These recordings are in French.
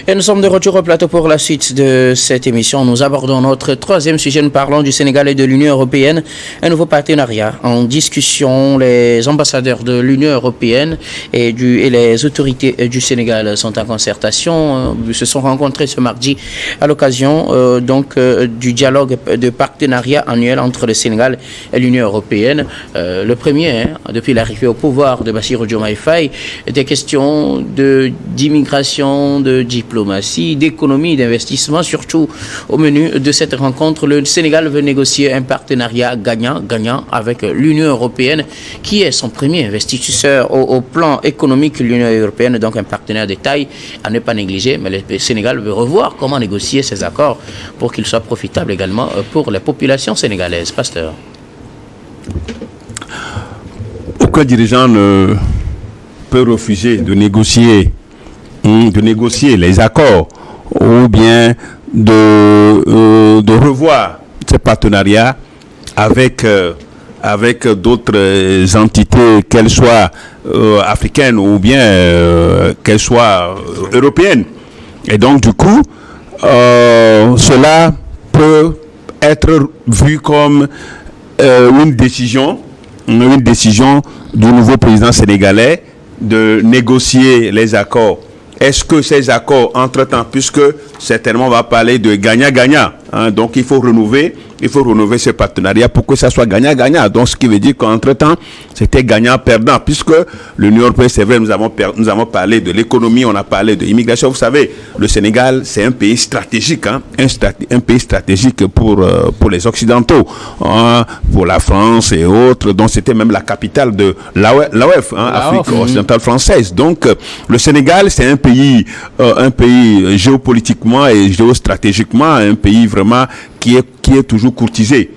Et nous sommes de retour au plateau pour la suite de cette émission. Nous abordons notre troisième sujet. Nous parlons du Sénégal et de l'Union européenne. Un nouveau partenariat en discussion. Les ambassadeurs de l'Union européenne et les autorités du Sénégal sont en concertation. Ils se sont rencontrés ce mardi à l'occasion du dialogue de partenariat annuel entre le Sénégal et l'Union européenne. Le premier, depuis l'arrivée au pouvoir de Bassirou Diomaye Faye, des questions d'immigration, de diplomatie, d'économie, d'investissement, surtout au menu de cette rencontre. Le Sénégal veut négocier un partenariat gagnant-gagnant avec l'Union européenne, qui est son premier investisseur au plan économique. L'Union européenne, donc un partenaire de taille à ne pas négliger, mais le Sénégal veut revoir comment négocier ces accords pour qu'ils soient profitables également pour les populations sénégalaises. Pasteur. Aucun dirigeant ne peut refuser de négocier les accords ou bien de revoir ces partenariats avec d'autres entités, qu'elles soient africaines ou bien qu'elles soient européennes. Et donc du coup, cela peut être vu comme une décision du nouveau président sénégalais de négocier les accords. Est-ce que ces accords, entre-temps, puisque certainement on va parler de gagnant-gagnant, donc il faut renouveler ce partenariat pour que ça soit gagnant-gagnant. Donc ce qui veut dire qu'entre-temps, c'était gagnant-perdant, puisque l'Union européenne, c'est vrai, nous avons parlé de l'économie, on a parlé de l'immigration. Vous savez, le Sénégal, c'est un pays stratégique, un pays stratégique pour les Occidentaux, pour la France et autres. Donc c'était même la capitale de l'AOF, Afrique occidentale française. Donc le Sénégal, c'est un pays géopolitiquement et géostratégiquement, un pays vraiment qui est toujours courtisé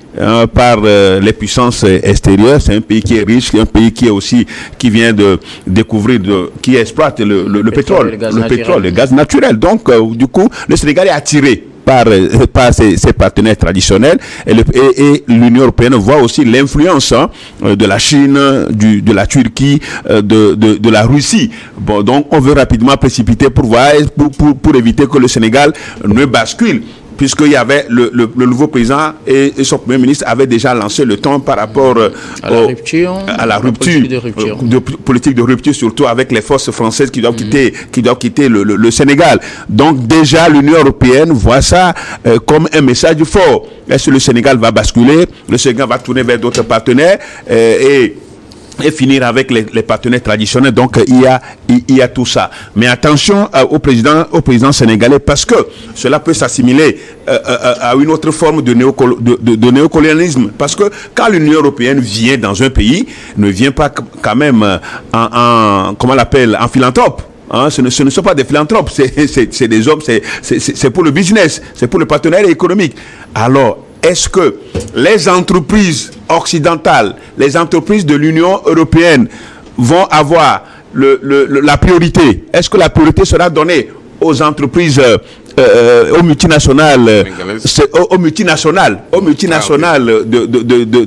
par les puissances extérieures. C'est un pays qui est riche, un pays qui vient de découvrir, qui exploite le pétrole, le gaz naturel. Donc, du coup, le Sénégal est attiré par ses partenaires traditionnels et l'Union européenne voit aussi l'influence de la Chine, de la Turquie, de la Russie. Bon, donc on veut rapidement précipiter pour éviter que le Sénégal ne bascule, puisqu'il y avait le nouveau président et son premier ministre avaient déjà lancé le ton par rapport à la politique de rupture, surtout avec les forces françaises qui doivent quitter le Sénégal. Donc déjà l'Union européenne voit ça comme un message fort. Est-ce que le Sénégal va basculer? Le Sénégal va tourner vers d'autres partenaires et finir avec les partenaires traditionnels. Donc il y a tout ça. Mais attention au président sénégalais, parce que cela peut s'assimiler à une autre forme de néocolonialisme. Parce que quand l'Union européenne vient dans un pays, ne vient pas quand même comment on l'appelle, en philanthrope. Ce ne sont pas des philanthropes, c'est des hommes, c'est pour le business, c'est pour le partenariat économique. Alors, est-ce que les entreprises occidentales, les entreprises de l'Union européenne vont avoir la priorité? Est-ce que la priorité sera donnée aux entreprises, aux multinationales, de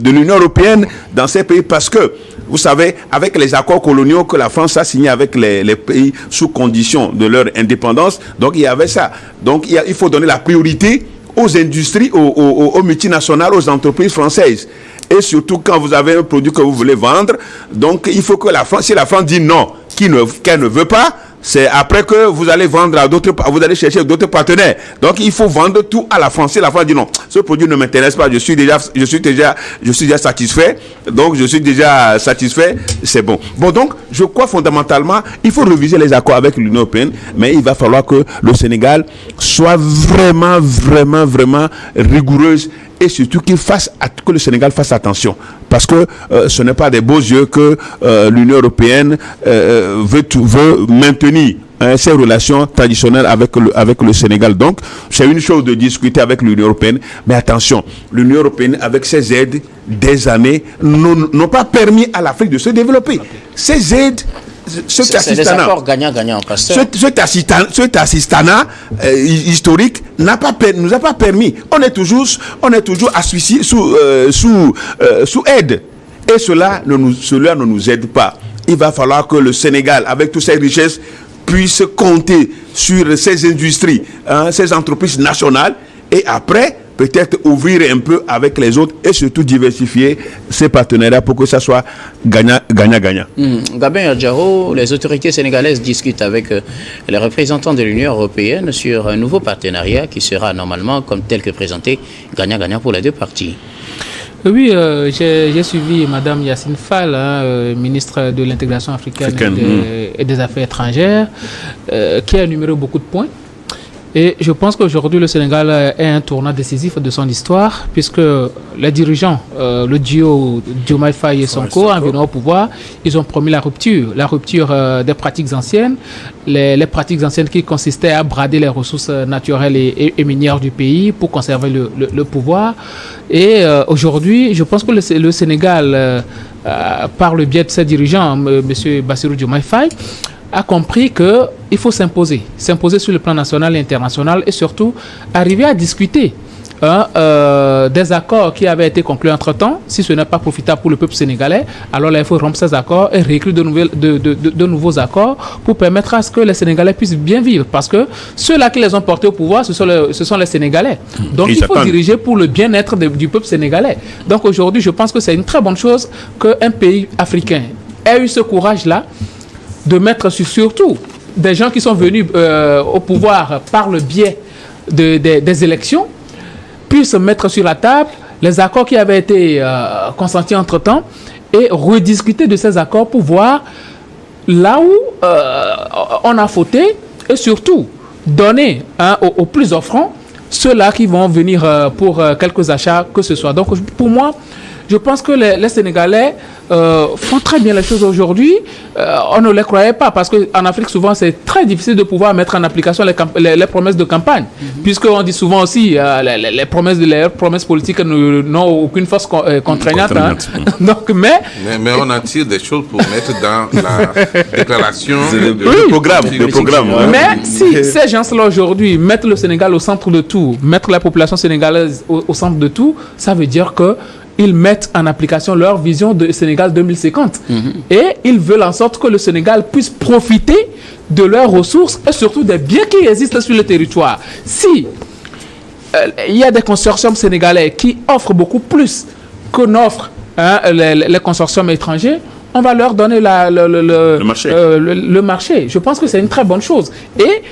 l'Union européenne dans ces pays? Parce que, vous savez, avec les accords coloniaux que la France a signés avec les pays sous condition de leur indépendance, donc il y avait ça. Donc il faut donner la priorité aux industries, aux multinationales, aux entreprises françaises. Et surtout quand vous avez un produit que vous voulez vendre, donc il faut que si la France dit non, qu'elle ne veut pas, c'est après que vous allez vendre à d'autres, vous allez chercher d'autres partenaires. Donc il faut vendre tout à la France. Si la France dit non, ce produit ne m'intéresse pas, je suis déjà satisfait. Donc je suis déjà satisfait, c'est bon. Bon, donc je crois fondamentalement, il faut réviser les accords avec l'Union européenne, mais il va falloir que le Sénégal soit vraiment rigoureuse. Et surtout que le Sénégal fasse attention. Parce que ce n'est pas des beaux yeux que l'Union européenne veut maintenir ces relations traditionnelles avec le Sénégal. Donc, c'est une chose de discuter avec l'Union européenne. Mais attention, l'Union européenne, avec ses aides des années, n'ont pas permis à l'Afrique de se développer. Ces aides... C'est des accords gagnant-gagnant, pasteur. Cet assistanat historique nous a pas permis. On est toujours asphyxié sous aide. Et cela ne nous aide pas. Il va falloir que le Sénégal, avec toutes ses richesses, puisse compter sur ces industries, ces entreprises nationales, et après, peut-être ouvrir un peu avec les autres et surtout diversifier ces partenariats pour que ça soit gagnant-gagnant. Gabin Adjaro, les autorités sénégalaises discutent avec les représentants de l'Union européenne sur un nouveau partenariat qui sera normalement, comme tel que présenté, gagnant-gagnant pour les deux parties. Oui, j'ai suivi Mme Yacine Fall, ministre de l'Intégration africaine et des Affaires étrangères, qui a énuméré beaucoup de points. Et je pense qu'aujourd'hui, le Sénégal est un tournant décisif de son histoire, puisque les dirigeants, le duo Diomaye Faye et Sonko, en venant au pouvoir, ils ont promis la rupture des pratiques anciennes, les pratiques anciennes qui consistaient à brader les ressources naturelles et minières du pays pour conserver le pouvoir. Et aujourd'hui, je pense que le Sénégal, par le biais de ses dirigeants, M. Bassirou Diomaye Faye, a compris qu'il faut s'imposer sur le plan national et international, et surtout arriver à discuter des accords qui avaient été conclus entre-temps. Si ce n'est pas profitable pour le peuple sénégalais, alors là, il faut rompre ces accords et réécrire de nouveaux accords pour permettre à ce que les Sénégalais puissent bien vivre. Parce que ceux-là qui les ont portés au pouvoir, ce sont les Sénégalais. Donc, il faut diriger pour le bien-être du peuple sénégalais. Donc, aujourd'hui, je pense que c'est une très bonne chose qu'un pays africain ait eu ce courage-là de mettre surtout des gens qui sont venus au pouvoir par le biais des élections, puissent mettre sur la table les accords qui avaient été consentis entre-temps et rediscuter de ces accords pour voir là où on a fauté, et surtout donner aux plus offrants ceux-là qui vont venir pour quelques achats que ce soit. Donc pour moi, je pense que les Sénégalais font très bien les choses aujourd'hui. On ne les croyait pas, parce qu'en Afrique, souvent, c'est très difficile de pouvoir mettre en application les promesses de campagne. Puisqu'on dit souvent aussi les promesses politiques n'ont aucune force contraignante. Donc, mais on attire des choses pour mettre dans la déclaration de programme. Mais si ces gens-là aujourd'hui mettent le Sénégal au centre de tout, mettre la population sénégalaise au centre de tout, ça veut dire qu'ils mettent en application leur vision de Sénégal 2050. Et ils veulent en sorte que le Sénégal puisse profiter de leurs ressources et surtout des biens qui existent sur le territoire. Si il y a des consortiums sénégalais qui offrent beaucoup plus que n'offrent les consortiums étrangers, on va leur donner le marché. Je pense que c'est une très bonne chose. Et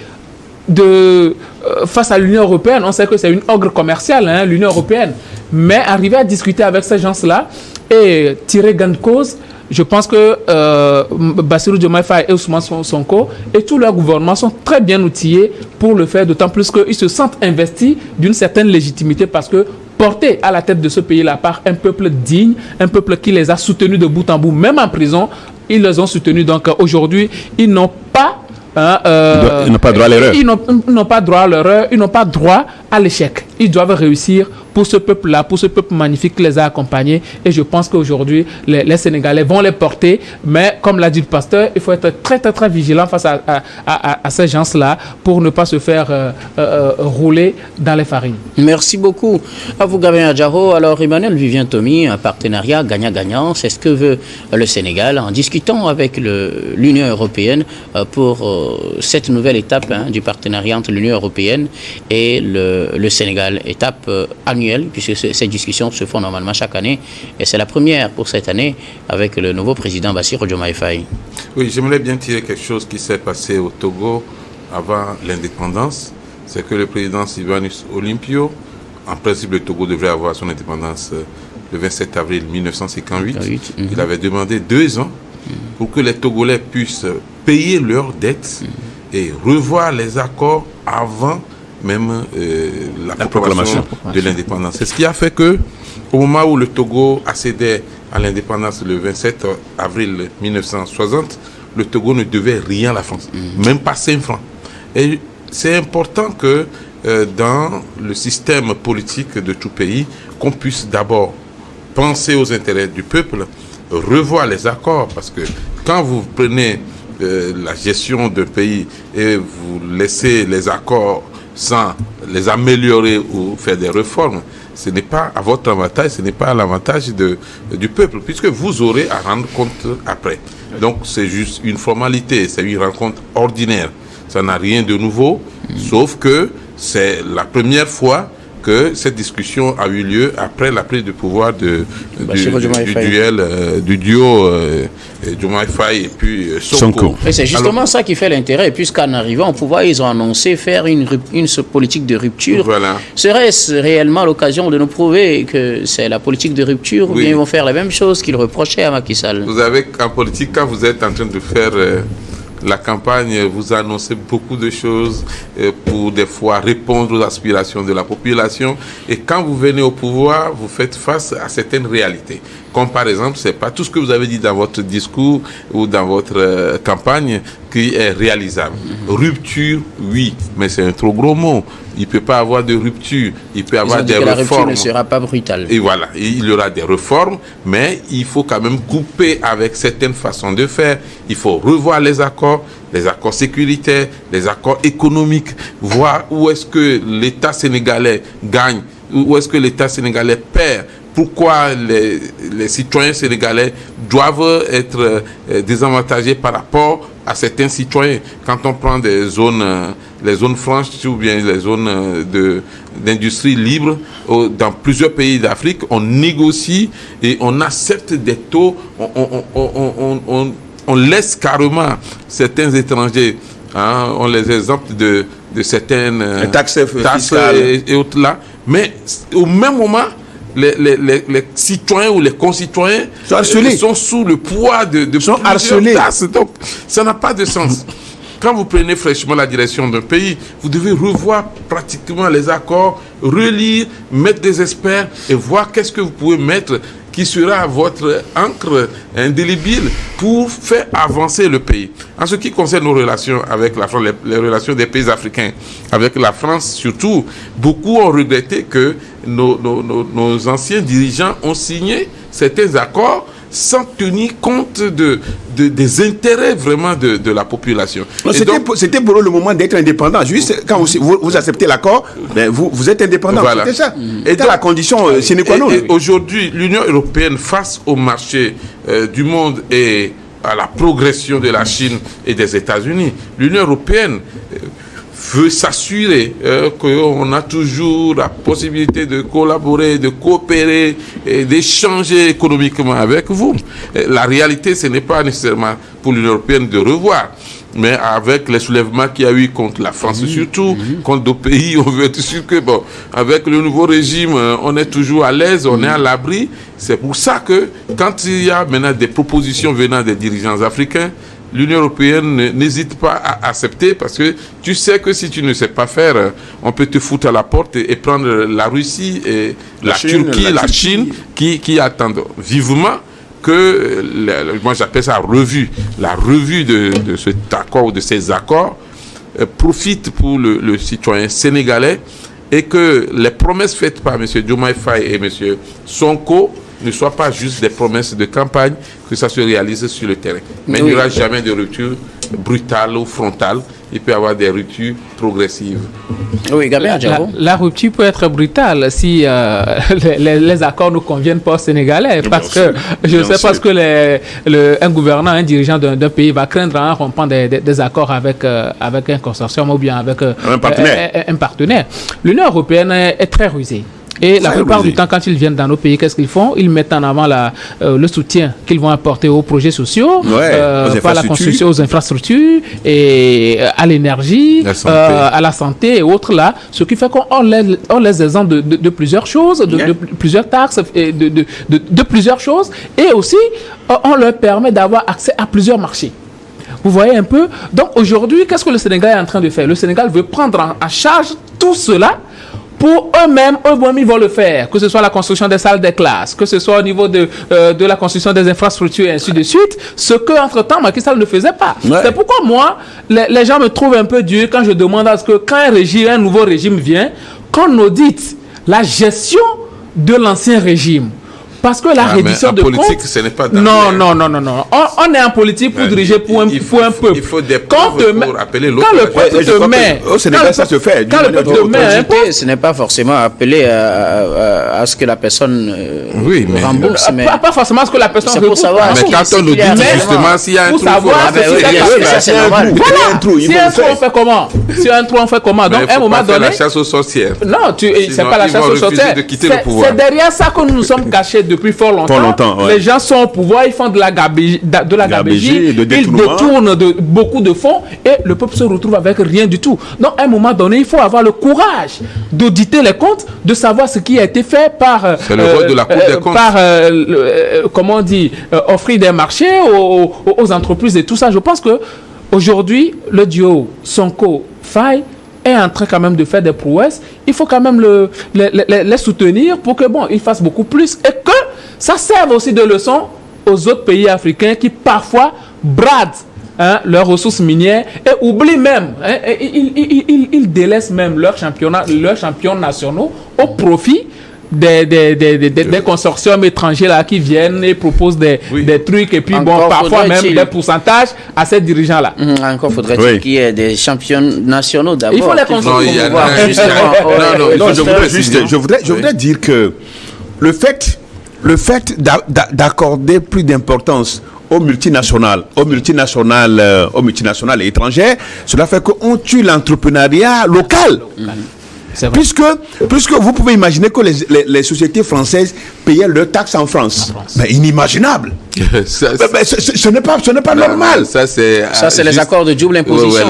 face à l'Union européenne, on sait que c'est une ogre commerciale, l'Union européenne. Mais arriver à discuter avec ces gens-là et tirer gain de cause, je pense que Bassirou Diomaye Faye et Ousmane Sonko et tout leur gouvernement sont très bien outillés pour le faire, d'autant plus qu'ils se sentent investis d'une certaine légitimité, parce que portés à la tête de ce pays-là par un peuple digne, un peuple qui les a soutenus de bout en bout, même en prison, ils les ont soutenus. Donc aujourd'hui, ils n'ont pas ils n'ont pas droit à l'erreur. Ils n'ont pas droit à l'erreur, ils n'ont pas droit à l'échec. Ils doivent réussir pour ce peuple-là, pour ce peuple magnifique qui les a accompagnés. Et je pense qu'aujourd'hui, les Sénégalais vont les porter. Mais comme l'a dit le pasteur, il faut être très, très, très vigilant face à ces gens-là pour ne pas se faire rouler dans les farines. Merci beaucoup à vous, Gabin Adjaro. Alors, Emmanuel Vivien Tomi, un partenariat gagnant-gagnant, c'est ce que veut le Sénégal en discutant avec l'Union européenne pour cette nouvelle étape du partenariat entre l'Union européenne et le Sénégal, étape annuelle, puisque ces discussions se font normalement chaque année, et c'est la première pour cette année avec le nouveau président Bassirou Diomaye Faye. Oui, j'aimerais bien tirer quelque chose qui s'est passé au Togo avant l'indépendance. C'est que le président Sylvanus Olympio, en principe le Togo devrait avoir son indépendance le 27 avril 1958. Il avait demandé 2 ans pour que les Togolais puissent payer leurs dettes et revoir les accords avant même la proclamation de l'indépendance. C'est ce qui a fait que, au moment où le Togo accédait à l'indépendance le 27 avril 1960, le Togo ne devait rien à la France, même pas 5 francs. Et c'est important que dans le système politique de tout pays, qu'on puisse d'abord penser aux intérêts du peuple, revoir les accords, parce que quand vous prenez la gestion d'un pays et vous laissez les accords sans les améliorer ou faire des réformes, ce n'est pas à votre avantage, ce n'est pas à l'avantage du peuple, puisque vous aurez à rendre compte après. Donc c'est juste une formalité, c'est une rencontre ordinaire. Ça n'a rien de nouveau, sauf que c'est la première fois que cette discussion a eu lieu après la prise de pouvoir du duo Diomaye Faye et puis Sonko. Et c'est justement ça qui fait l'intérêt, puisqu'en arrivant au pouvoir, ils ont annoncé faire une politique de rupture. Voilà. Serait-ce réellement l'occasion de nous prouver que c'est la politique de rupture, ou bien ils vont faire la même chose qu'ils reprochaient à Macky Sall? Vous avez, en politique, quand vous êtes en train de faire la campagne, vous annoncez beaucoup de choses pour des fois répondre aux aspirations de la population. Et quand vous venez au pouvoir, vous faites face à certaines réalités. Comme par exemple, c'est pas tout ce que vous avez dit dans votre discours ou dans votre campagne qui est réalisable. Rupture, oui, mais c'est un trop gros mot. Il ne peut pas avoir de rupture. Il peut y avoir des réformes. La rupture ne sera pas brutale. Et voilà, il y aura des réformes, mais il faut quand même couper avec certaines façons de faire. Il faut revoir les accords sécuritaires, les accords économiques, voir où est-ce que l'État sénégalais gagne, où est-ce que l'État sénégalais perd. Pourquoi les citoyens sénégalais doivent être désavantagés par rapport à certains citoyens. Quand on prend les zones franches ou bien les zones d'industrie libre dans plusieurs pays d'Afrique, on négocie et on accepte des taux, on laisse carrément certains étrangers, on les exempte de certaines taxes et autres là, mais au même moment, les citoyens ou les concitoyens sont sous le poids de sont harcelés. Donc, ça n'a pas de sens. Quand vous prenez fraîchement la direction d'un pays, vous devez revoir pratiquement les accords, relire, mettre des experts et voir qu'est-ce que vous pouvez mettre qui sera votre encre indélébile pour faire avancer le pays. En ce qui concerne nos relations avec la France, les relations des pays africains avec la France surtout, beaucoup ont regretté que nos anciens dirigeants ont signé certains accords sans tenir compte des intérêts vraiment de la population. C'était pour eux le moment d'être indépendant. Juste quand vous acceptez l'accord, ben vous êtes indépendant. Voilà. C'était ça. Et la condition sine qua non. Et aujourd'hui, l'Union européenne, face au marché du monde et à la progression de la Chine et des États-Unis, l'Union européenne veut s'assurer qu'on a toujours la possibilité de collaborer, de coopérer et d'échanger économiquement avec vous. La réalité, ce n'est pas nécessairement pour l'Union européenne de revoir, mais avec les soulèvements qu'il y a eu contre la France surtout, contre d'autres pays, on veut être sûr que, bon, avec le nouveau régime, on est toujours à l'aise, on est à l'abri. C'est pour ça que quand il y a maintenant des propositions venant des dirigeants africains, l'Union européenne n'hésite pas à accepter parce que tu sais que si tu ne sais pas faire, on peut te foutre à la porte et prendre la Russie et la Turquie, la Chine qui attendent vivement que, moi j'appelle ça revue, la revue de cet accord ou de ces accords profite pour le citoyen sénégalais et que les promesses faites par M. Diomaye Faye et M. Sonko ne soient pas juste des promesses de campagne, que ça se réalise sur le terrain. Mais il n'y aura jamais de rupture brutale ou frontale. Il peut y avoir des ruptures progressives. Oui, Gabriel Adjaro. La rupture peut être brutale si les accords ne conviennent pas aux Sénégalais. Parce que je ne sais pas ce que un gouvernant, un dirigeant d'un pays va craindre en rompant des accords avec un consortium ou bien avec un partenaire. L'Union européenne est très rusée. Et la plupart du temps, quand ils viennent dans nos pays, qu'est-ce qu'ils font? Ils mettent en avant le soutien qu'ils vont apporter aux projets sociaux, par la construction, aux infrastructures, et à l'énergie, à la santé et autres là. Ce qui fait qu'on les exempte de plusieurs choses, de plusieurs taxes, et de plusieurs choses. Et aussi, on leur permet d'avoir accès à plusieurs marchés. Vous voyez un peu? Donc aujourd'hui, qu'est-ce que le Sénégal est en train de faire? Le Sénégal veut prendre en charge tout cela. Pour eux-mêmes, ils vont le faire, que ce soit la construction des salles des classes, que ce soit au niveau de la construction des infrastructures et ainsi de suite, ce que entre-temps Macky Sall ne faisait pas. Ouais. C'est pourquoi moi, les gens me trouvent un peu dur quand je demande à ce que quand un nouveau régime vient, qu'on audite la gestion de l'ancien régime Parce que la reddition de politique, comptes... ce n'est pas Non. On est en politique pour diriger pour un peuple. Il faut des preuves pour appeler l'autre. Quand le peuple te met... Au Sénégal, ça se fait. Quand le peuple te met... Ce n'est pas forcément appelé à ce que la personne rembourse. Mais pas forcément ce que la personne rembourse. rembourse. Mais quand on nous dit justement s'il y a un trou, c'est normal. Voilà. Si un trou, on fait comment? Si un trou, on fait comment? Donc, à un moment donné... la chasse aux sorcières. Non, c'est pas la chasse aux sorcières. C'est derrière ça que nous nous sommes cachés depuis fort longtemps. Les gens sont au pouvoir, ils font de la gabegie, ils détournent beaucoup de fonds et le peuple se retrouve avec rien du tout. Donc, à un moment donné, il faut avoir le courage d'auditer les comptes, de savoir ce qui a été fait par... C'est le rôle de la Cour des comptes. Par, comment on dit, offrir des marchés aux entreprises et tout ça. Je pense que aujourd'hui, le duo Sonko-Faye est en train quand même de faire des prouesses. Il faut quand même les soutenir pour que, bon, ils fassent beaucoup plus et que ça serve aussi de leçon aux autres pays africains qui parfois bradent leurs ressources minières et oublient même, ils délaissent même leurs champions nationaux au profit des consortiums étrangers là qui viennent et proposent des trucs et puis Encore parfois même des pourcentages à ces dirigeants là. Encore faudrait-il qu'il y ait des champions nationaux d'abord. Il faut les consulter. Je voudrais dire que le fait d'accorder plus d'importance aux multinationales et étrangères, cela fait qu'on tue l'entrepreneuriat local. Puisque vous pouvez imaginer que les sociétés françaises payaient leurs taxes en France. Mais inimaginable. Ce n'est pas normal. Ça, c'est les accords de double imposition.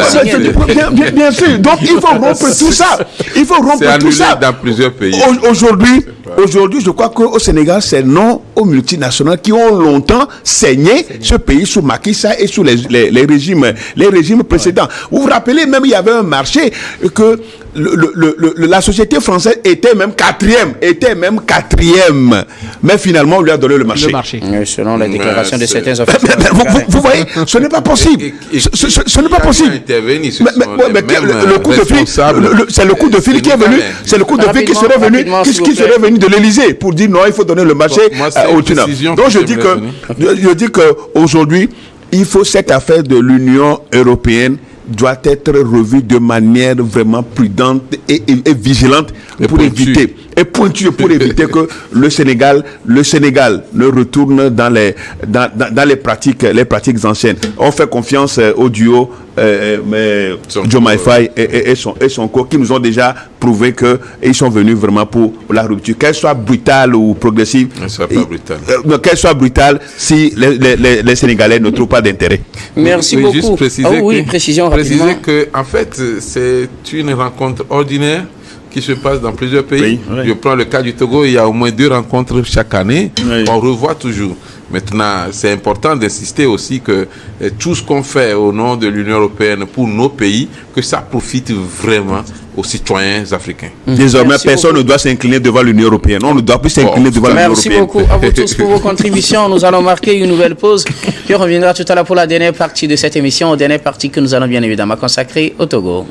Bien sûr. Donc, il faut rompre tout ça. Il faut rompre tout ça. Dans plusieurs pays. Aujourd'hui, je crois qu'au Sénégal, c'est non aux multinationales qui ont longtemps saigné ce pays sous Macky Sall et sous les régimes précédents. Vous vous rappelez, même il y avait un marché que la société française était même quatrième. Mais finalement, on lui a donné le marché. Selon les déclarations de certains officiels. Vous voyez, ce n'est pas possible. Ce n'est pas possible. Le coup de fil, c'est le coup de fil qui est venu. C'est le coup de fil qui serait venu de l'Élysée pour dire non, il faut donner le marché au Tuna. Donc je dis qu'aujourd'hui, il faut cette affaire de l'Union européenne doit être revue de manière vraiment prudente et vigilante pour éviter que le Sénégal ne retourne dans les pratiques anciennes. On fait confiance au duo Diomaye Faye et Sonko qui nous ont déjà prouvé qu'ils sont venus vraiment pour la rupture, qu'elle soit brutale ou progressive. Qu'elle soit brutale si les Sénégalais ne trouvent pas d'intérêt. Merci beaucoup. Juste préciser que en fait c'est une rencontre ordinaire qui se passe dans plusieurs pays. Je prends le cas du Togo, il y a au moins 2 rencontres chaque année. On revoit toujours. Maintenant, c'est important d'insister aussi que tout ce qu'on fait au nom de l'Union européenne pour nos pays, que ça profite vraiment aux citoyens africains. Désormais, personne ne doit s'incliner devant l'Union européenne. On ne doit plus s'incliner devant l'Union européenne. Merci beaucoup à vous tous pour vos contributions. Nous allons marquer une nouvelle pause. Puis on reviendra tout à l'heure pour la dernière partie de cette émission, dernière partie que nous allons bien évidemment consacrer au Togo.